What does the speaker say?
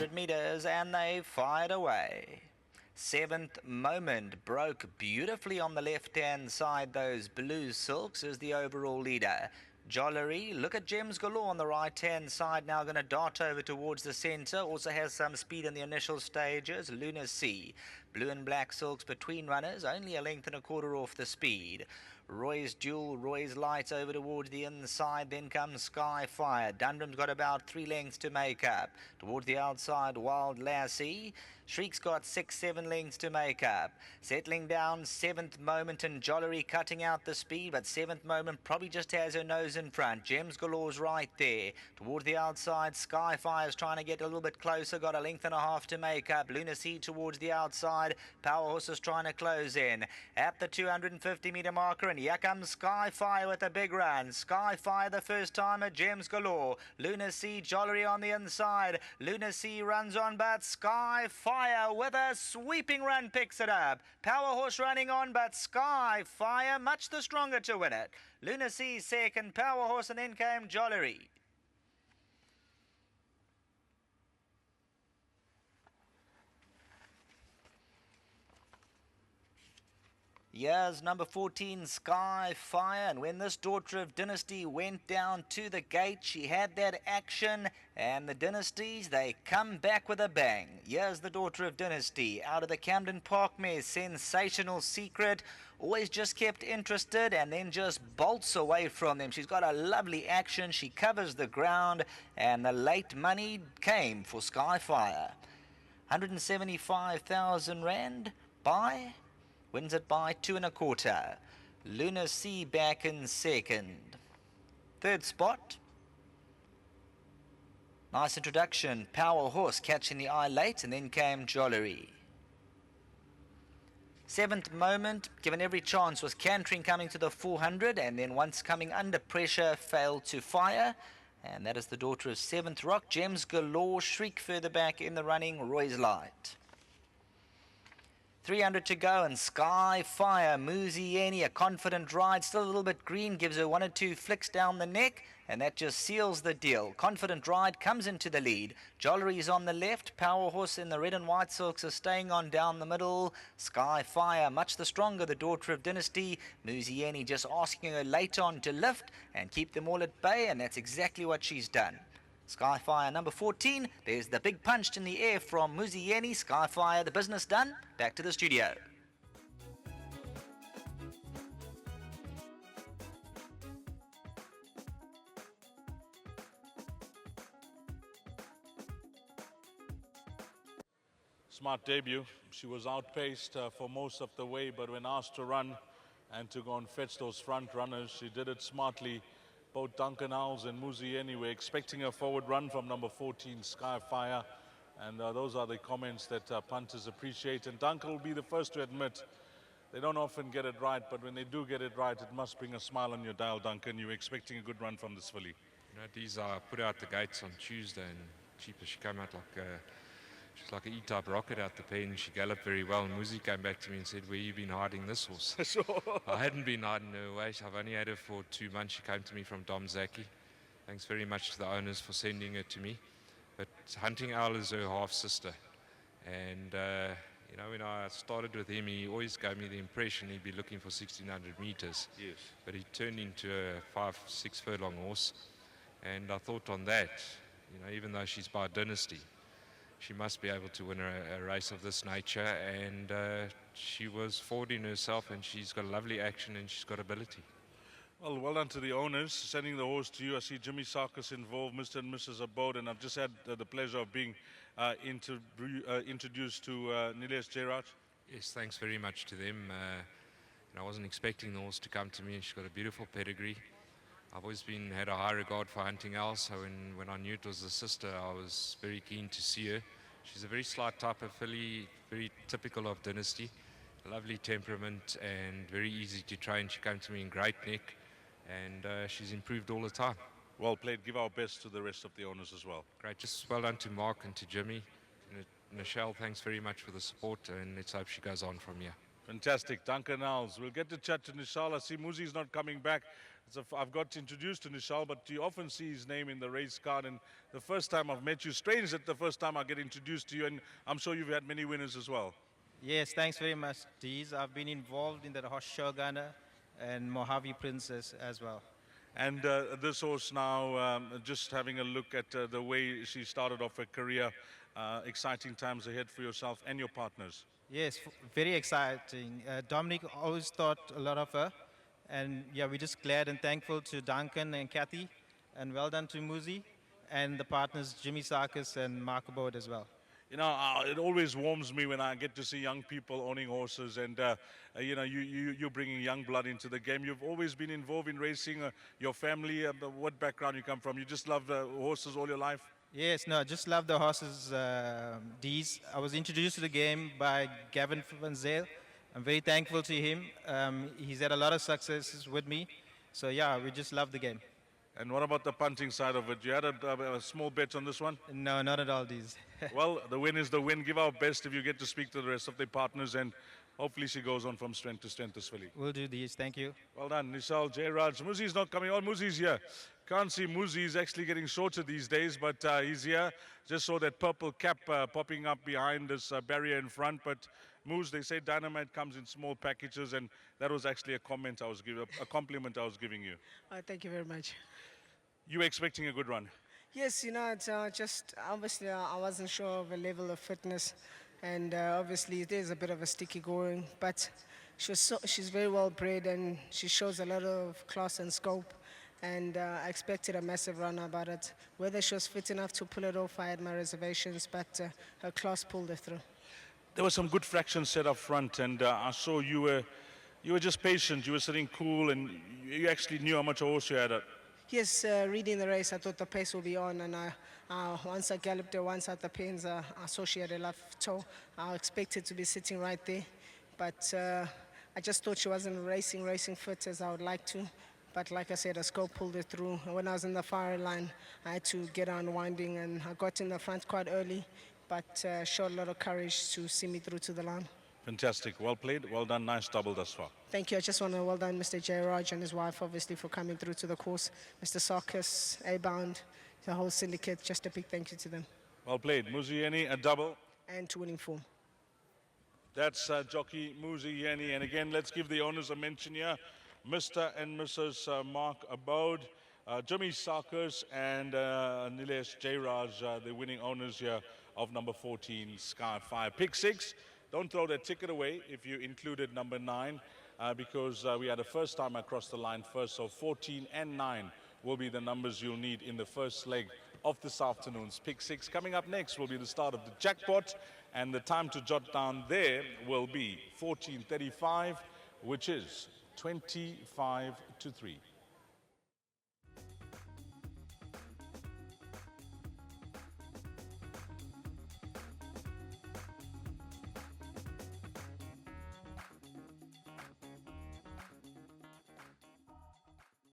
200 meters, and they fired away. Seventh Moment broke beautifully on the left-hand side. Those blue silks is the overall leader. Jollery, look at Gems Galore on the right-hand side, now going to dart over towards the centre. Also has some speed in the initial stages. Lunar Sea, blue and black silks between runners, only a length and a quarter off the speed. Roy's Jewel, Roy's Light over towards the inside, then comes SKYFIRE. Dundram's got about 3 lengths to make up. Towards the outside, Wild Lassie. Shriek's got 6-7 lengths to make up. Settling down, Seventh Moment and Jollery cutting out the speed, but Seventh Moment probably just has her nose in front. Gems Galore's right there. Toward the outside, SKYFIRE's trying to get a little bit closer, got a length and a half to make up. Lunar Sea towards the outside. Powerhorse is trying to close in at the 250 meter marker, and here comes SKYFIRE with a big run. SKYFIRE the first time at Gems Galore. Lunar Sea, Jollery on the inside. Lunar Sea runs on, but SKYFIRE with a sweeping run picks it up. Powerhorse running on, but SKYFIRE much the stronger to win it. Lunar Sea second, Powerhorse, and then came Jollery. Here's number 14, SKYFIRE, and when this daughter of Dynasty went down to the gate, she had that action, and the Dynasties, they come back with a bang. Here's the daughter of Dynasty, out of the Camden Park mare, Sensational Secret, always just kept interested and then just bolts away from them. She's got a lovely action, she covers the ground, and the late money came for SKYFIRE. 175,000 Rand by... wins it by 2 1/4. Lunar Sea back in second. Third spot. Nice introduction. Powerhorse catching the eye late, and then came Jollery. Seventh Moment, given every chance, was cantering coming to the 400, and then once coming under pressure, failed to fire. And that is the daughter of Seventh Rock. Gems Galore, Shriek further back in the running, Roy's Light. 300 to go, and SKYFIRE, Muzieni, a confident ride, still a little bit green, gives her 1 or 2 flicks down the neck, and that just seals the deal. Confident ride comes into the lead. Jollery's on the left, Powerhorse in the red and white silks are staying on down the middle. SKYFIRE, much the stronger, the daughter of Dynasty. Muzieni just asking her late on to lift and keep them all at bay, and that's exactly what she's done. SKYFIRE number 14, there's the big punch in the air from Muzieni. SKYFIRE, the business done. Back to the studio. Smart debut. She was outpaced for most of the way, but when asked to run and to go and fetch those front runners, she did it smartly. Both Duncan Howells and Muzieni were expecting a forward run from number 14, SKYFIRE. And those are the comments that punters appreciate. And Duncan will be the first to admit they don't often get it right, but when they do get it right, it must bring a smile on your dial, Duncan. You were expecting a good run from this filly. You know, these are put out the gates on Tuesday, and cheaper she came out like she's like an E-type rocket out the pen. She galloped very well, and Muzi came back to me and said, "Where you been hiding this horse?" Sure. I hadn't been hiding her away. I've only had her for 2 months. She came to me from Dom Zaki. Thanks very much to the owners for sending her to me. But Hunting Owl is her half-sister. And, you know, when I started with him, he always gave me the impression he'd be looking for 1,600 meters. Yes. But he turned into a 5-6 furlong horse. And I thought on that, you know, even though she's by Dynasty, she must be able to win a race of this nature, and she was forwarding herself, and she's got lovely action and she's got ability. Well done to the owners, sending the horse to you. I see Jimmy Sarkis involved, Mr. and Mrs. Abode, and I've just had the pleasure of being introduced to Nilesh Gerard. Yes, thanks very much to them. I wasn't expecting the horse to come to me. She's got a beautiful pedigree. I've always had a high regard for Hunting Owl, so when I knew it was the sister, I was very keen to see her. She's a very slight type of filly, very typical of Dynasty. A lovely temperament and very easy to train. She came to me in great nick, and she's improved all the time. Well played. Give our best to the rest of the owners as well. Great. Just well done to Mark and to Jimmy. Michelle, thanks very much for the support, and let's hope she goes on from here. Fantastic. Duncan Howells. We'll get to chat to Nishala. See, Muzi's not coming back. I've got introduced to Nishal, but you often see his name in the race card. And the first time I've met you, strange that the first time I get introduced to you, and I'm sure you've had many winners as well. Yes, thanks very much, Deez. I've been involved in the horse Shogunner and Mojave Princess as well. And this horse now, just having a look at the way she started off her career, exciting times ahead for yourself and your partners. Yes, very exciting. Dominic always thought a lot of her. And yeah, we're just glad and thankful to Duncan and Kathy. And well done to Muzi and the partners Jimmy Sarkis and Mark Abode as well. You know, it always warms me when I get to see young people owning horses, and you know, you're bringing young blood into the game. You've always been involved in racing. Your family, what background you come from? You just love horses all your life? Yes, no, I just love the horses, Deez. I was introduced to the game by Gavin Van Zyl. I'm very thankful to him. He's had a lot of successes with me. So yeah, we just love the game. And what about the punting side of it? You had a small bet on this one? No, not at all, Deez. Well, the win is the win. Give our best if you get to speak to the rest of their partners, and hopefully she goes on from strength to strength this filly. We'll do these. Thank you. Well done, Nishal, Jayraj. Muzi's not coming on. Muzi's here. Can't see Muzi. He's actually getting shorter these days, but he's here. Just saw that purple cap popping up behind this barrier in front. But Muz, they say dynamite comes in small packages, and that was actually a compliment I was giving you. Thank you very much. You were expecting a good run. Yes, you know, it's just obviously I wasn't sure of the level of fitness, and obviously there's a bit of a sticky going, but she's very well bred and she shows a lot of class and scope, and I expected a massive run about it. Whether she was fit enough to pull it off, I had my reservations, but her class pulled it through. There were some good fractions set up front, and I saw you were just patient. You were sitting cool, and you actually knew how much a horse you had. Yes, reading the race, I thought the pace would be on, and once I galloped her once at the pins, I saw she had a left toe. I expected to be sitting right there, but I just thought she wasn't racing fit as I would like to. But like I said, a scope pulled it through. When I was in the fire line, I had to get on winding, and I got in the front quite early, but showed a lot of courage to see me through to the line. Fantastic. Well played. Well done. Nice double thus far. Thank you. I just want to well done Mr. Jayraj and his wife, obviously, for coming through to the course. Mr. Sarkis, A-Bound, the whole syndicate, just a big thank you to them. Well played. Muzieni, a double. And to winning form. That's jockey Muzieni. And again, let's give the owners a mention here. Mr. and Mrs. Mark Abode, Jimmy Sarkis, and Nilesh Jayraj, the winning owners here of number 14, SKYFIRE. Pick 6. Don't throw that ticket away if you included number 9, because we had a first time across the line first. So 14 and 9 will be the numbers you'll need in the first leg of this afternoon's Pick 6. Coming up next will be the start of the jackpot, and the time to jot down there will be 14:35, which is 25 to 3.